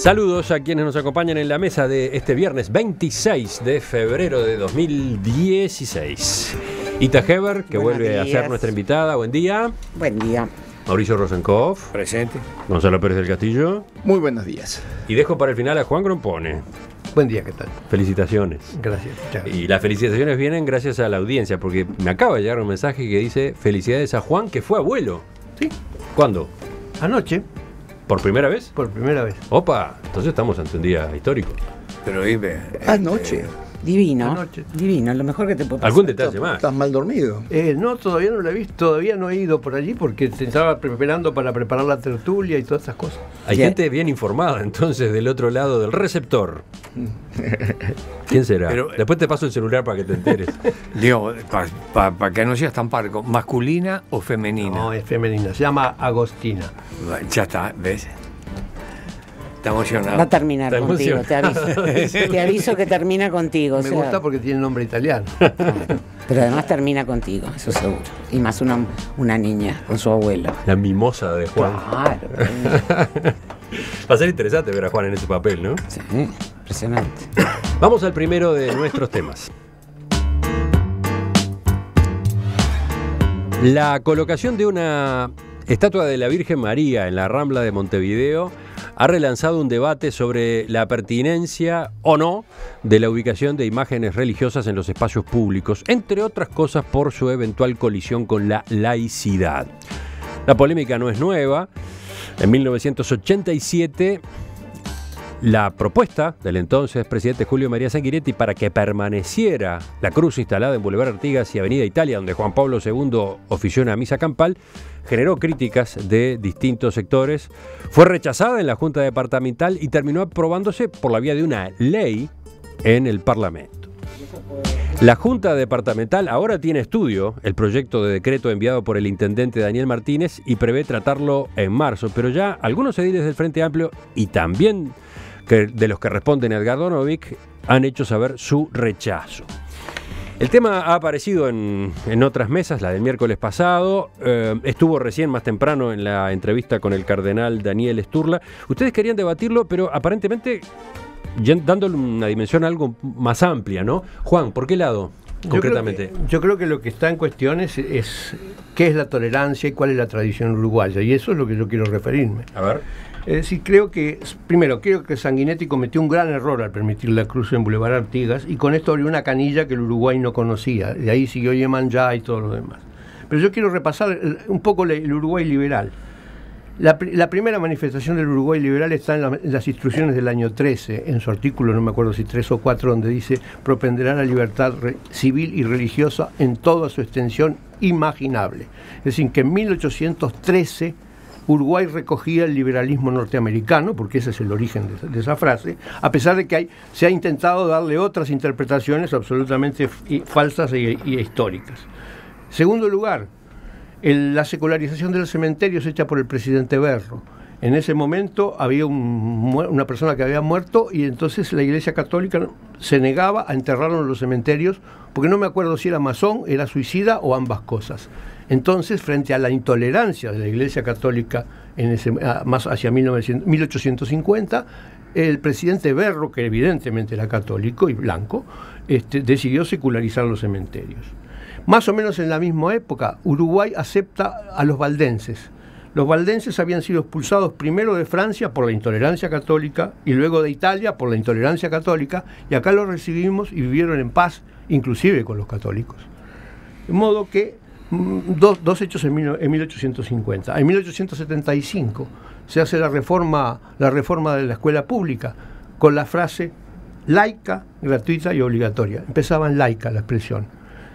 Saludos a quienes nos acompañan en la mesa de este viernes 26 de febrero de 2016. Ita Heber, que vuelve a ser nuestra invitada. Buen día. Buen día. Mauricio Rosenkopf. Presente. Gonzalo Pérez del Castillo. Muy buenos días. Y dejo para el final a Juan Grompone. Buen día, ¿qué tal? Felicitaciones. Gracias. Chao. Y las felicitaciones vienen gracias a la audiencia, porque me acaba de llegar un mensaje que dice: felicidades a Juan, que fue abuelo. Sí. ¿Cuándo? Anoche, ¿Por primera vez? por primera vez. Opa, entonces estamos ante un día histórico. Pero Ibe, Anoche. Divino. Anoche. Divino, lo mejor que te puede pasar. ¿Algún detalle más? ¿Estás mal dormido? No, todavía no la he visto, todavía no he ido por allí porque te estaba preparando para preparar la tertulia y todas esas cosas. Hay Bien. gente bien informada entonces del otro lado del receptor. ¿Quién será? Pero- Después te paso el celular para que te enteres. digo, para que no seas tan parco, ¿masculina o femenina? No, es femenina, se llama Agostina. Ya está, ¿ves? Está Va a emocionado. terminar Está contigo, emocionado. te aviso. Te aviso que termina contigo. Me gusta porque tiene nombre italiano. Pero además termina contigo, eso seguro. Y más una niña con su abuelo. La mimosa de Juan. Claro. Va a ser interesante ver a Juan en ese papel, ¿no? Sí, impresionante. Vamos al primero de nuestros temas. La colocación de una estatua de la Virgen María en la Rambla de Montevideo ha relanzado un debate sobre la pertinencia o no de la ubicación de imágenes religiosas en los espacios públicos, entre otras cosas por su eventual colisión con la laicidad. La polémica no es nueva. En 1987, la propuesta del entonces presidente Julio María Sanguinetti para que permaneciera la cruz instalada en Boulevard Artigas y Avenida Italia, donde Juan Pablo II ofició una misa campal, generó críticas de distintos sectores, fue rechazada en la Junta Departamental y terminó aprobándose por la vía de una ley en el Parlamento. La Junta Departamental ahora tiene estudio el proyecto de decreto enviado por el intendente Daniel Martínez y prevé tratarlo en marzo, pero ya algunos ediles del Frente Amplio y también de los que responden a Edgardo Novick han hecho saber su rechazo. El tema ha aparecido en otras mesas, la del miércoles pasado, estuvo recién más temprano en la entrevista con el cardenal Daniel Sturla. Ustedes querían debatirlo, pero aparentemente ya dándole una dimensión algo más amplia, ¿no? Juan, ¿por qué lado concretamente? Yo creo que lo que está en cuestión es qué es la tolerancia y cuál es la tradición uruguaya, y eso es lo que yo quiero referirme. A ver. Es decir, creo que Sanguinetti cometió un gran error al permitir la cruz en Boulevard Artigas y con esto abrió una canilla que el Uruguay no conocía. De ahí siguió Yemanjá y todo lo demás. Pero yo quiero repasar un poco el Uruguay liberal. La primera manifestación del Uruguay liberal está en las instrucciones del año 13, en su artículo, no me acuerdo si 3 o 4, donde dice: propenderá la libertad civil y religiosa en toda su extensión imaginable. Es decir, que en 1813 Uruguay recogía el liberalismo norteamericano, porque ese es el origen de esa frase, a pesar de que se ha intentado darle otras interpretaciones absolutamente falsas e históricas. Segundo lugar, la secularización de los cementerios hecha por el presidente Berro. En ese momento había una persona que había muerto y entonces la Iglesia Católica se negaba a enterrarlo en los cementerios, porque no me acuerdo si era masón, era suicida o ambas cosas. Entonces, frente a la intolerancia de la Iglesia Católica más hacia 1850, el presidente Berro, que evidentemente era católico y blanco, decidió secularizar los cementerios. Más o menos en la misma época, Uruguay acepta a los valdenses. Los valdenses habían sido expulsados primero de Francia por la intolerancia católica y luego de Italia por la intolerancia católica, y acá los recibimos y vivieron en paz, inclusive con los católicos. De modo que dos hechos en 1850. En 1875 se hace la reforma de la escuela pública con la frase laica, gratuita y obligatoria. Empezaba en laica la expresión.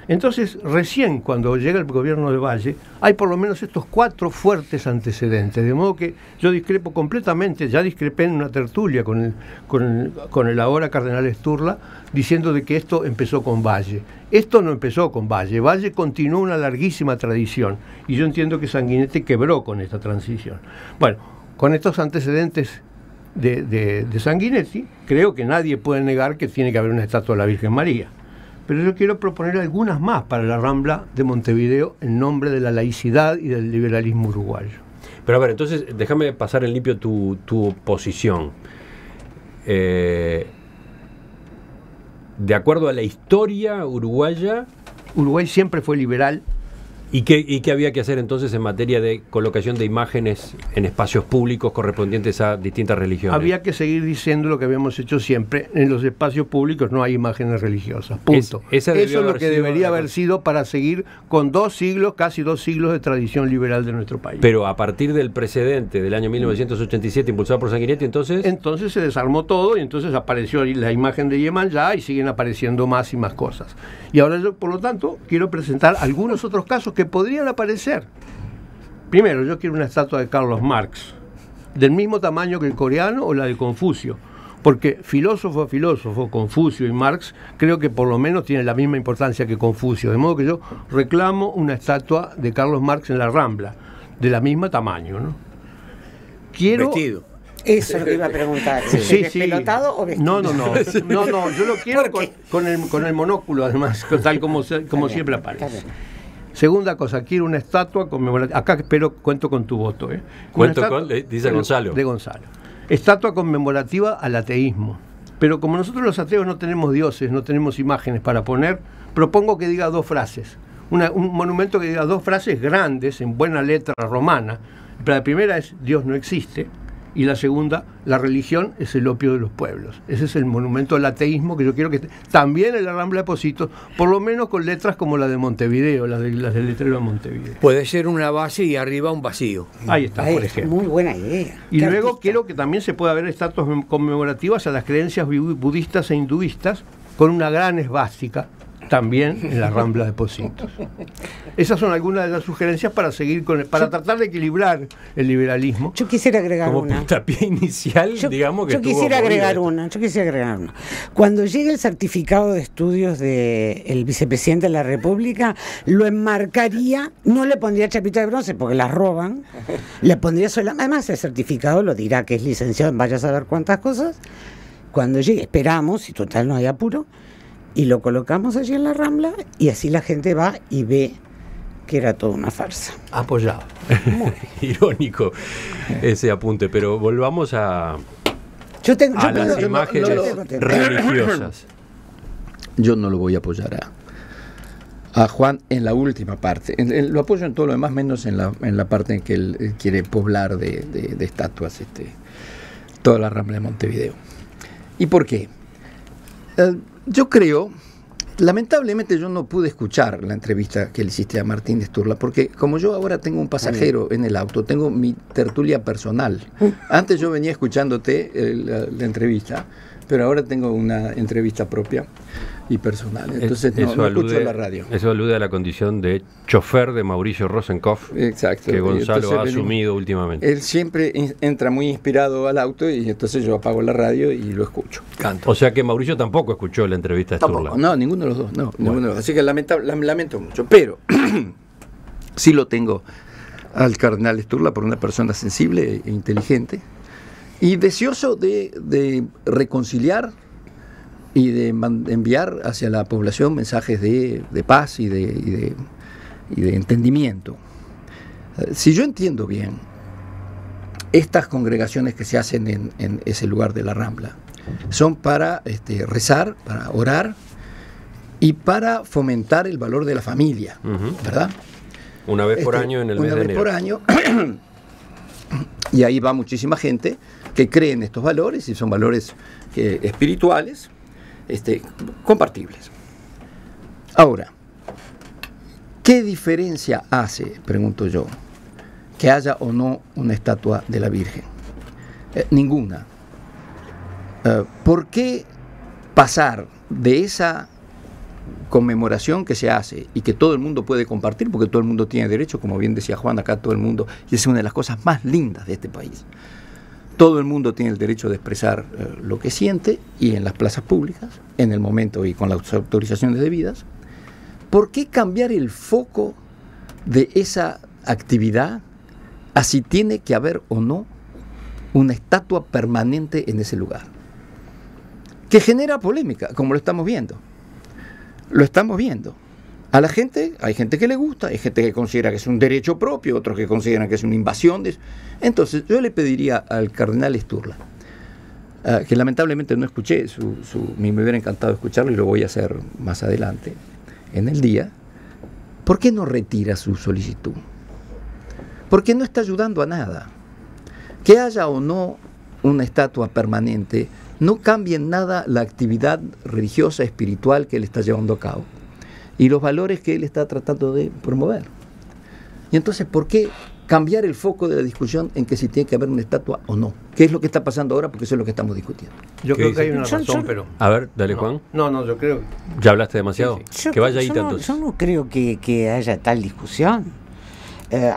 Entonces, recién cuando llega el gobierno de Valle, hay por lo menos estos 4 fuertes antecedentes, de modo que yo discrepo completamente, ya discrepé en una tertulia con el ahora cardenal Sturla, diciendo de que esto empezó con Valle. Esto no empezó con Valle. Valle continuó una larguísima tradición, y yo entiendo que Sanguinetti quebró con esta transición. Bueno, con estos antecedentes de Sanguinetti, creo que nadie puede negar que tiene que haber una estatua de la Virgen María. Pero yo quiero proponer algunas más para la Rambla de Montevideo en nombre de la laicidad y del liberalismo uruguayo. Pero a ver, entonces déjame pasar en limpio tu posición. de acuerdo a la historia uruguaya, Uruguay siempre fue liberal. ¿y qué había que hacer entonces en materia de colocación de imágenes en espacios públicos correspondientes a distintas religiones? Había que seguir diciendo lo que habíamos hecho siempre: en los espacios públicos no hay imágenes religiosas, punto. Esa Eso es debió lo haber que sido debería haber sido para seguir con casi 2 siglos de tradición liberal de nuestro país. Pero a partir del precedente del año 1987 impulsado por Sanguinetti, Entonces se desarmó todo y entonces apareció la imagen de Yemanjá y siguen apareciendo más y más cosas. Y ahora yo, por lo tanto, quiero presentar algunos otros casos que podrían aparecer. Primero, yo quiero una estatua de Carlos Marx, del mismo tamaño que el coreano o la de Confucio, porque filósofo a filósofo, Confucio y Marx, creo que por lo menos tienen la misma importancia que Confucio, de modo que yo reclamo una estatua de Carlos Marx en la Rambla, de la misma tamaño, ¿no? Quiero... Vestido. Eso es lo que iba a preguntar. Sí, ¿Despelotado o vestido? No, yo lo quiero con el monóculo, además, tal como siempre aparece. Segunda cosa, quiero una estatua conmemorativa. Acá cuento con tu voto. dice Gonzalo. De Gonzalo. Estatua conmemorativa al ateísmo. Pero como nosotros los ateos no tenemos dioses, no tenemos imágenes para poner, propongo que diga 2 frases. Un monumento que diga 2 frases grandes, en buena letra romana. La primera es: Dios no existe. Y la segunda: la religión es el opio de los pueblos. Ese es el monumento al ateísmo que yo quiero que esté también en la Rambla de Pocitos, por lo menos con letras como la de Montevideo, las del letrero de Montevideo. Puede ser una base y arriba un vacío. Ahí está, por ejemplo. Muy buena idea. Y Qué luego artista. quiero que también se pueda ver estatuas conmemorativas a las creencias budistas e hinduistas, con una gran esvástica también en la Rambla de Pocitos. Esas son algunas de las sugerencias para seguir para tratar de equilibrar el liberalismo. Yo quisiera agregar Como una. puntapié inicial, digamos que yo estuvo quisiera muy agregar bien. una. Yo quisiera agregar una. Cuando llegue el certificado de estudios del vicepresidente de la República, lo enmarcaría, no le pondría chapita de bronce porque las roban, le pondría además el certificado lo dirá que es licenciado en vaya a saber cuántas cosas. Cuando llegue, esperamos, y total no hay apuro, y lo colocamos allí en la Rambla, y así la gente va y ve que era toda una farsa. Apoyado. Irónico ese apunte, pero volvamos a las imágenes religiosas. Yo no lo voy a apoyar a Juan en la última parte. Lo apoyo en todo lo demás, menos en la parte en que él quiere poblar de estatuas toda la Rambla de Montevideo. ¿Y por qué? Yo creo, lamentablemente yo no pude escuchar la entrevista que le hiciste a Martín Sturla, porque como yo ahora tengo un pasajero en el auto, tengo mi tertulia personal. Antes yo venía escuchándote la entrevista, pero ahora tengo una entrevista propia y personal. Entonces no escucho la radio. Eso alude a la condición de chofer de Mauricio Rosenkopf, Exacto. que Gonzalo Entonces, ha asumido últimamente. Él siempre entra muy inspirado al auto y entonces yo apago la radio y lo escucho. O sea que Mauricio tampoco escuchó la entrevista de Sturla. No, ninguno de los dos. No, ninguno de los dos. Así que lamento mucho. Pero sí lo tengo al cardenal Sturla por una persona sensible e inteligente y deseoso de reconciliar y de enviar hacia la población mensajes de paz y de entendimiento. Si yo entiendo bien, estas congregaciones que se hacen en ese lugar de la Rambla son para rezar, para orar y para fomentar el valor de la familia, ¿verdad? Una vez por año en el mes de enero. Una vez por año. Y ahí va muchísima gente que cree en estos valores y son valores espirituales, compartibles. Ahora, ¿qué diferencia hace, pregunto yo, que haya o no una estatua de la Virgen? Ninguna. ¿Por qué pasar de esa conmemoración que se hace y que todo el mundo puede compartir, porque todo el mundo tiene derecho, como bien decía Juan, acá todo el mundo, y es una de las cosas más lindas de este país, todo el mundo tiene el derecho de expresar lo que siente, y en las plazas públicas, en el momento y con las autorizaciones debidas? ¿Por qué cambiar el foco de esa actividad a si tiene que haber o no una estatua permanente en ese lugar? Que genera polémica, como lo estamos viendo. Lo estamos viendo. A la gente, hay gente que le gusta, hay gente que considera que es un derecho propio, otros que consideran que es una invasión. Entonces, yo le pediría al cardenal Sturla, que lamentablemente no escuché, me hubiera encantado escucharlo y lo voy a hacer más adelante en el día. ¿Por qué no retira su solicitud? Porque no está ayudando a nada. Que haya o no una estatua permanente no cambia en nada la actividad religiosa, espiritual que él está llevando a cabo y los valores que él está tratando de promover. Y entonces, ¿por qué cambiar el foco de la discusión en que si tiene que haber una estatua o no? ¿Qué es lo que está pasando ahora? Porque eso es lo que estamos discutiendo. Yo creo que hay una Yo- razón, yo- pero... A ver, dale, Juan. No, yo creo... ¿Ya hablaste demasiado? Sí, Que vaya ahí yo tanto. no creo que haya tal discusión.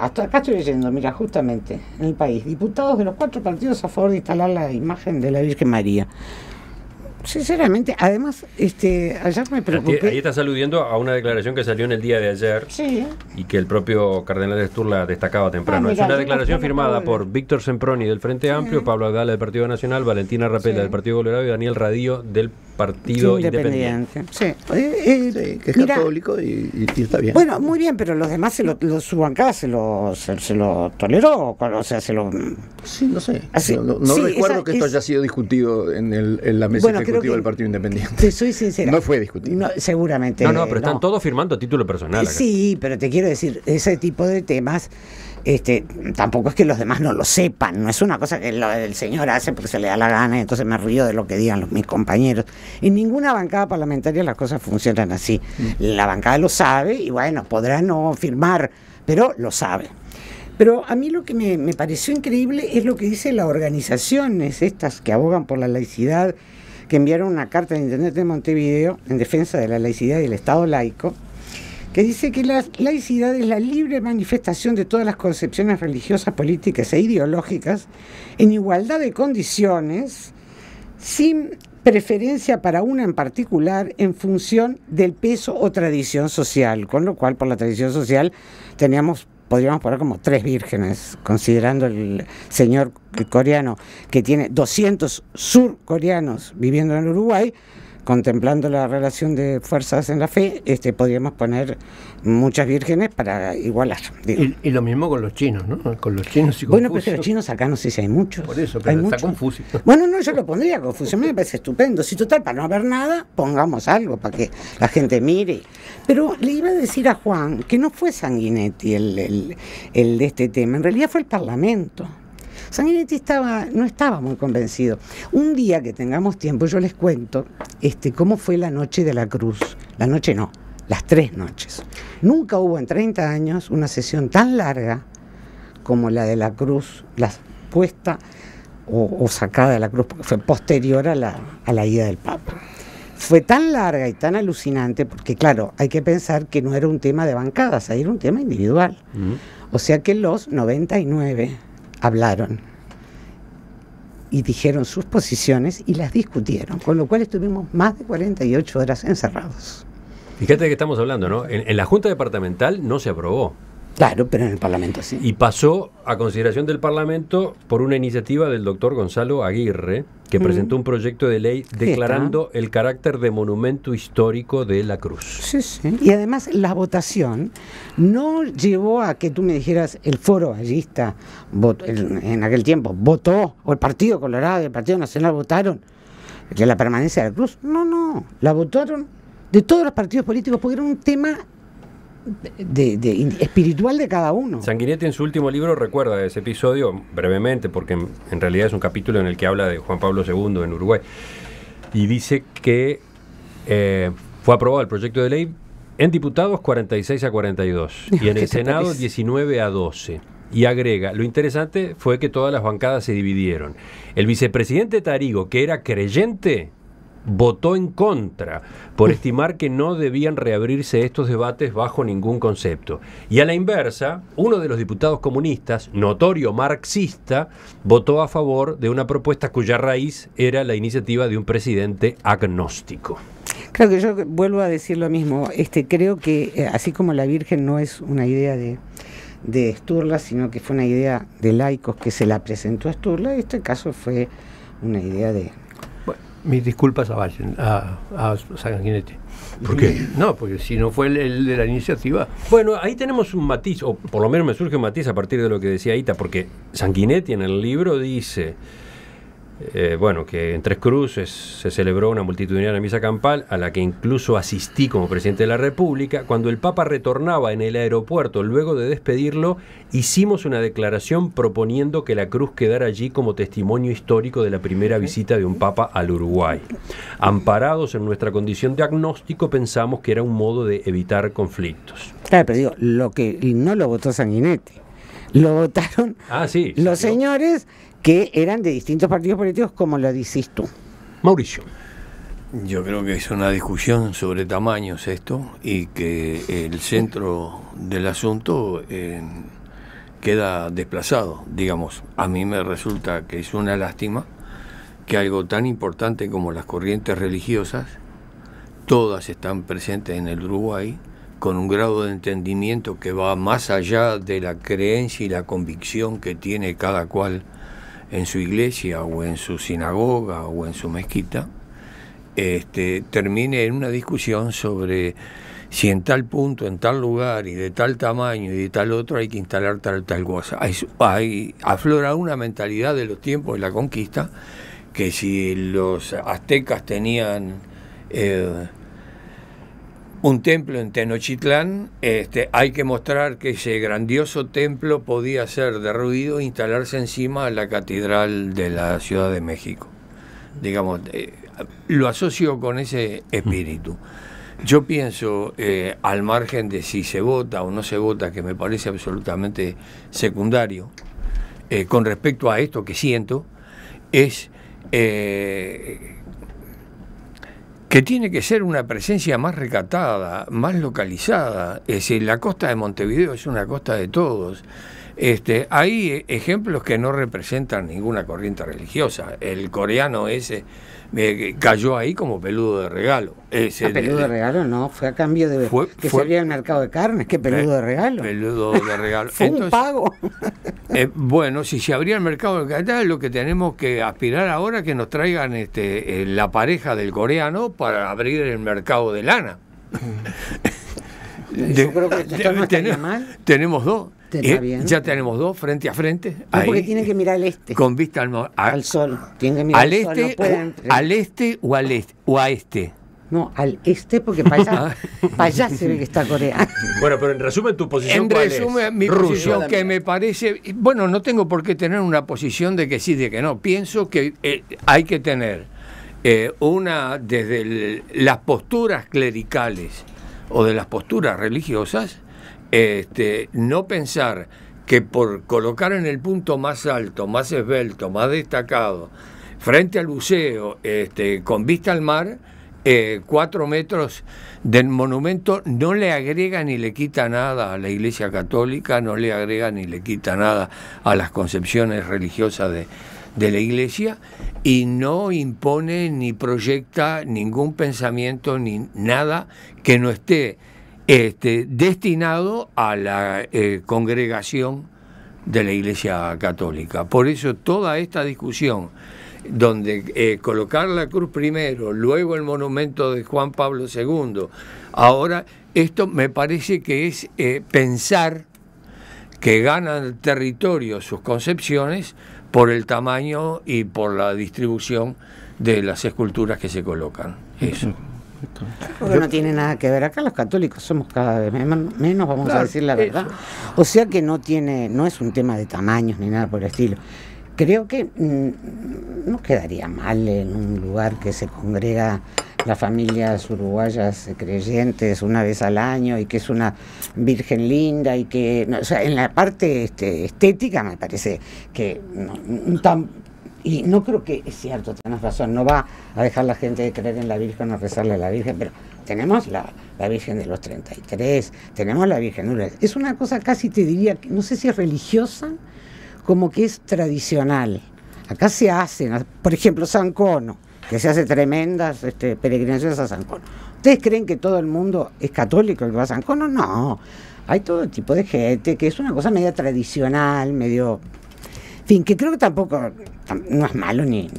Hasta acá estoy leyendo, mira, justamente, en El País, diputados de los 4 partidos a favor de instalar la imagen de la Virgen María. Sinceramente, además, ayer me preocupé. Ahí estás aludiendo a una declaración que salió en el día de ayer Sí, y que el propio cardenal Sturla destacaba temprano. Ah, Es mira, una yo declaración no firmada acabo de por ver. Víctor Semproni del Frente Amplio, Pablo Abdala del Partido Nacional, Valentina Rapella Sí. del Partido Colorado y Daniel Radillo del Partido Independiente. Sí. Sí, que es Mira, católico y está bien. bueno, muy bien, pero los demás, su bancada se lo toleró, o sea, se lo... Sí, no sé. Así, No sí, recuerdo esa que esto es- haya sido discutido en la mesa Bueno, creo ejecutiva que- del Partido Independiente. Te soy sincera. No fue discutido. No, seguramente. No, pero están todos firmando a título personal. acá. Sí, pero te quiero decir, ese tipo de temas, tampoco es que los demás no lo sepan, no es una cosa que el señor hace porque se le da la gana y entonces me río de lo que digan mis compañeros. En ninguna bancada parlamentaria las cosas funcionan así. La bancada lo sabe y bueno, podrá no firmar, pero lo sabe. Pero a mí lo que me pareció increíble es lo que dice las organizaciones estas que abogan por la laicidad, que enviaron una carta de Internet de Montevideo en defensa de la laicidad y el Estado laico, que dice que la laicidad es la libre manifestación de todas las concepciones religiosas, políticas e ideológicas en igualdad de condiciones, sin preferencia para una en particular en función del peso o tradición social, con lo cual por la tradición social podríamos poner como 3 vírgenes, considerando el señor coreano que tiene 200 surcoreanos viviendo en Uruguay, contemplando la relación de fuerzas en la fe, podríamos poner muchas vírgenes para igualar. Digo. Y lo mismo con los chinos, ¿no? Con los chinos y Bueno, Confucio. pero los chinos acá no sé si hay muchos. Por eso, Hay pero está muchos. Confucio. Bueno, no, yo lo pondría Confucio, a mí me parece estupendo. Si total, para no haber nada, pongamos algo para que la gente mire. Pero le iba a decir a Juan que no fue Sanguinetti el de este tema, en realidad fue el Parlamento. Sanguinetti no estaba muy convencido. Un día que tengamos tiempo, yo les cuento cómo fue la noche de la Cruz. La noche no, las 3 noches. Nunca hubo en 30 años una sesión tan larga como la de la Cruz, la puesta o sacada de la Cruz, porque fue posterior a la ida del Papa. Fue tan larga y tan alucinante, porque claro, hay que pensar que no era un tema de bancadas, ahí era un tema individual. O sea que los 99 hablaron y dijeron sus posiciones y las discutieron, con lo cual estuvimos más de 48 horas encerrados. Fíjate de qué estamos hablando, ¿no? En la Junta Departamental no se aprobó Claro, pero en el Parlamento sí. y pasó a consideración del Parlamento por una iniciativa del doctor Gonzalo Aguirre, que presentó un proyecto de ley declarando el carácter de monumento histórico de la Cruz. Sí, sí. Y además la votación no llevó a que tú me dijeras el foro allista en aquel tiempo votó, o el Partido Colorado y el Partido Nacional votaron que la permanencia de la Cruz. No, la votaron de todos los partidos políticos porque era un tema espiritual de cada uno. Sanguinetti en su último libro recuerda ese episodio brevemente, porque en realidad es un capítulo en el que habla de Juan Pablo II en Uruguay, y dice que fue aprobado el proyecto de ley en diputados 46 a 42 y en ¿Qué el te Senado parece? 19 a 12. Y agrega, lo interesante fue que todas las bancadas se dividieron. El vicepresidente Tarigo, que era creyente, votó en contra por estimar que no debían reabrirse estos debates bajo ningún concepto. Y a la inversa, uno de los diputados comunistas, notorio marxista, votó a favor de una propuesta cuya raíz era la iniciativa de un presidente agnóstico. Creo que yo vuelvo a decir lo mismo. Creo que así como la Virgen no es una idea de Sturla, sino que fue una idea de laicos que se la presentó a Sturla, este caso fue una idea de... Bueno, mis disculpas a Sanguinetti. ¿Por qué? No, porque si no fue el de la iniciativa. Bueno, ahí tenemos un matiz, o por lo menos me surge un matiz a partir de lo que decía Ita, porque Sanguinetti en el libro dice: bueno, que en Tres Cruces se celebró una multitudinaria misa campal a la que incluso asistí como presidente de la República. Cuando el Papa retornaba en el aeropuerto, luego de despedirlo, hicimos una declaración proponiendo que la cruz quedara allí como testimonio histórico de la primera visita de un Papa al Uruguay. Amparados en nuestra condición de agnóstico, pensamos que era un modo de evitar conflictos. Claro, pero digo, lo que no lo votó Sanguinetti, lo votaron Sí, los señores que eran de distintos partidos políticos, como lo dices tú. Mauricio. Yo creo que es una discusión sobre tamaños esto, y que el centro del asunto queda desplazado, digamos. A mí me resulta que es una lástima que algo tan importante como las corrientes religiosas, todas están presentes en el Uruguay, con un grado de entendimiento que va más allá de la creencia y la convicción que tiene cada cual en su iglesia o en su sinagoga o en su mezquita, termine en una discusión sobre si en tal punto, en tal lugar y de tal tamaño y de tal otro hay que instalar tal cosa. Aflora una mentalidad de los tiempos de la conquista, que si los aztecas tenían un templo en Tenochtitlán, hay que mostrar que ese grandioso templo podía ser derruido e instalarse encima de la catedral de la Ciudad de México. Digamos, lo asocio con ese espíritu. Yo pienso, al margen de si se vota o no se vota, que me parece absolutamente secundario, con respecto a esto que siento, es que tiene que ser una presencia más recatada, más localizada. Es decir, la costa de Montevideo es una costa de todos. Hay ejemplos que no representan ninguna corriente religiosa. El coreano ese cayó ahí como peludo de regalo. Peludo de regalo no, fue a cambio de que se abría el mercado de carnes. ¿Qué peludo de regalo? Peludo de regalo. Fue un pago. Bueno, si se abría el mercado de carnes, lo que tenemos que aspirar ahora es que nos traigan la pareja del coreano para abrir el mercado de lana. Yo creo que esto no estaría mal. Tenemos dos. Bien. Ya tenemos dos frente a frente. No, porque tienen que mirar al este. Con vista al sol. Tienen que mirar al este, sol. No pueden, al este o al este o a este. No, al este, porque para allá se ve que está Corea. Bueno, pero en resumen, tu posición, ¿cuál es? En resumen, mi posición, que me parece... Bueno, no tengo por qué tener una posición de que sí, de que no. Pienso que hay que tener desde las posturas clericales o de las posturas religiosas, no pensar que por colocar en el punto más alto, más esbelto, más destacado, frente al buceo, con vista al mar, 4 metros del monumento no le agrega ni le quita nada a la Iglesia Católica, no le agrega ni le quita nada a las concepciones religiosas de la Iglesia, y no impone ni proyecta ningún pensamiento ni nada que no esté destinado a la congregación de la Iglesia Católica. Por eso toda esta discusión, donde colocar la cruz primero, luego el monumento de Juan Pablo II, ahora esto me parece que es pensar que ganan territorio sus concepciones por el tamaño y por la distribución de las esculturas que se colocan. Eso. Porque no tiene nada que ver. Acá los católicos somos cada vez menos, vamos a decir la verdad. O sea que no es un tema de tamaños ni nada por el estilo. Creo que no quedaría mal en un lugar que se congrega las familias uruguayas creyentes una vez al año, y que es una virgen linda, y que, o sea, en la parte estética me parece que y no creo que, es cierto, tenés razón, no va a dejar la gente de creer en la Virgen o rezarle a la Virgen, pero tenemos la Virgen de los 33, tenemos la Virgen de Lourdes. Es una cosa casi, te diría, no sé si es religiosa, como que es tradicional. Acá se hacen, por ejemplo, San Cono, que se hace tremendas peregrinaciones a San Cono. ¿Ustedes creen que todo el mundo es católico el que va a San Cono? No, hay todo tipo de gente, que es una cosa media tradicional, medio... En fin, que creo que tampoco no es malo, ni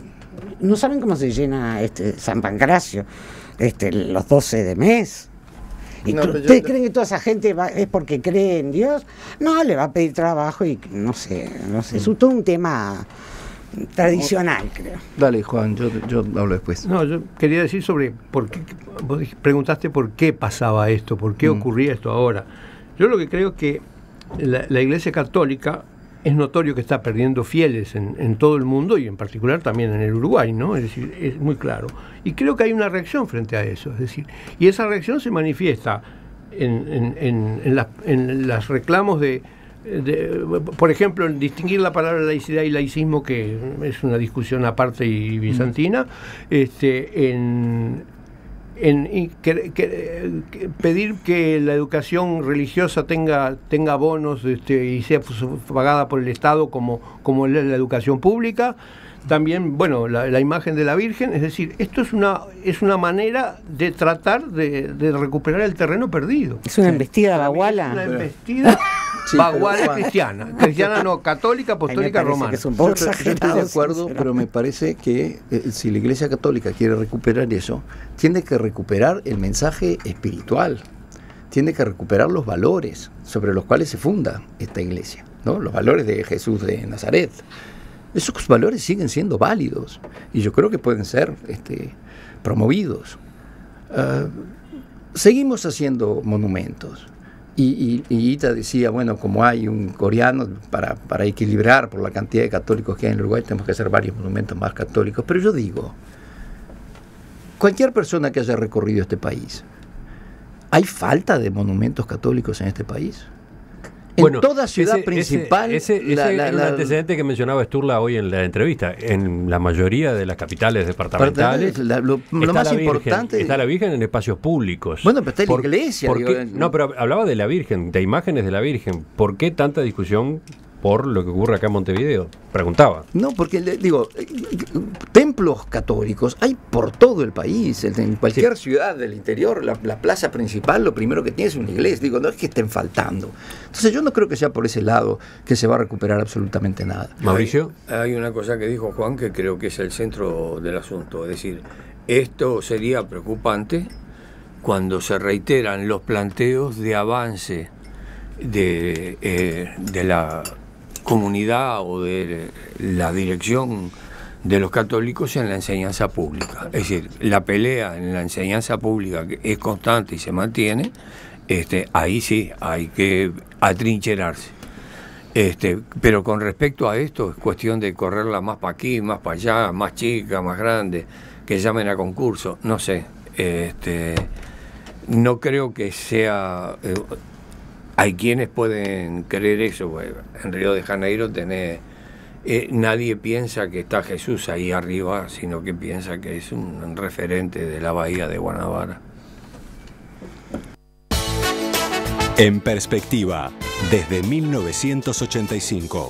no saben cómo se llena San Pancracio los 12 de mes. ¿Y ustedes creen que toda esa gente es porque cree en Dios? No, le va a pedir trabajo y no sé, es todo un tema tradicional, creo. Dale, Juan, yo hablo después. No, yo quería decir sobre por qué, vos preguntaste por qué pasaba esto, por qué ocurría esto ahora. Yo lo que creo es que la Iglesia Católica es notorio que está perdiendo fieles en todo el mundo y en particular también en el Uruguay, ¿no? Es decir, es muy claro. Y creo que hay una reacción frente a eso, es decir, y esa reacción se manifiesta en los reclamos por ejemplo, en distinguir la palabra laicidad y laicismo, que es una discusión aparte y bizantina, pedir que la educación religiosa tenga bonos y sea pagada por el Estado como la educación pública. También, bueno, la imagen de la Virgen, es decir, esto es una manera de tratar de recuperar el terreno perdido. Es una embestida baguala. Es una embestida baguala cristiana no, católica, apostólica, romana. Yo estoy de acuerdo, pero me parece que si la Iglesia Católica quiere recuperar eso, tiene que recuperar el mensaje espiritual, tiene que recuperar los valores sobre los cuales se funda esta Iglesia, ¿no? Los valores de Jesús de Nazaret. Esos valores siguen siendo válidos y yo creo que pueden ser promovidos. Seguimos haciendo monumentos. Y Ita decía, bueno, como hay un coreano, para equilibrar por la cantidad de católicos que hay en Uruguay, tenemos que hacer varios monumentos más católicos. Pero yo digo, cualquier persona que haya recorrido este país, ¿hay falta de monumentos católicos en este país? En toda ciudad principal. Ese era el antecedente que mencionaba Sturla hoy en la entrevista. En la mayoría de las capitales departamentales. Lo más importante. Está la Virgen en espacios públicos. Bueno, pero está la iglesia. No, pero hablaba de la Virgen, de imágenes de la Virgen. ¿Por qué tanta discusión por lo que ocurre acá en Montevideo? Preguntaba. No, porque templos católicos hay por todo el país. En cualquier ciudad del interior, la plaza principal, lo primero que tiene es una iglesia. No es que estén faltando. Entonces yo no creo que sea por ese lado que se va a recuperar absolutamente nada. Mauricio. Hay una cosa que dijo Juan que creo que es el centro del asunto. Es decir, esto sería preocupante cuando se reiteran los planteos de avance de la comunidad o de la dirección de los católicos en la enseñanza pública. Es decir, la pelea en la enseñanza pública que es constante y se mantiene, ahí sí hay que atrincherarse. Pero con respecto a esto es cuestión de correrla más para aquí, más para allá, más chica, más grande, que llamen a concurso, no sé. No creo que sea... hay quienes pueden creer eso. Bueno, en Río de Janeiro nadie piensa que está Jesús ahí arriba, sino que piensa que es un referente de la bahía de Guanabara. En perspectiva, desde 1985.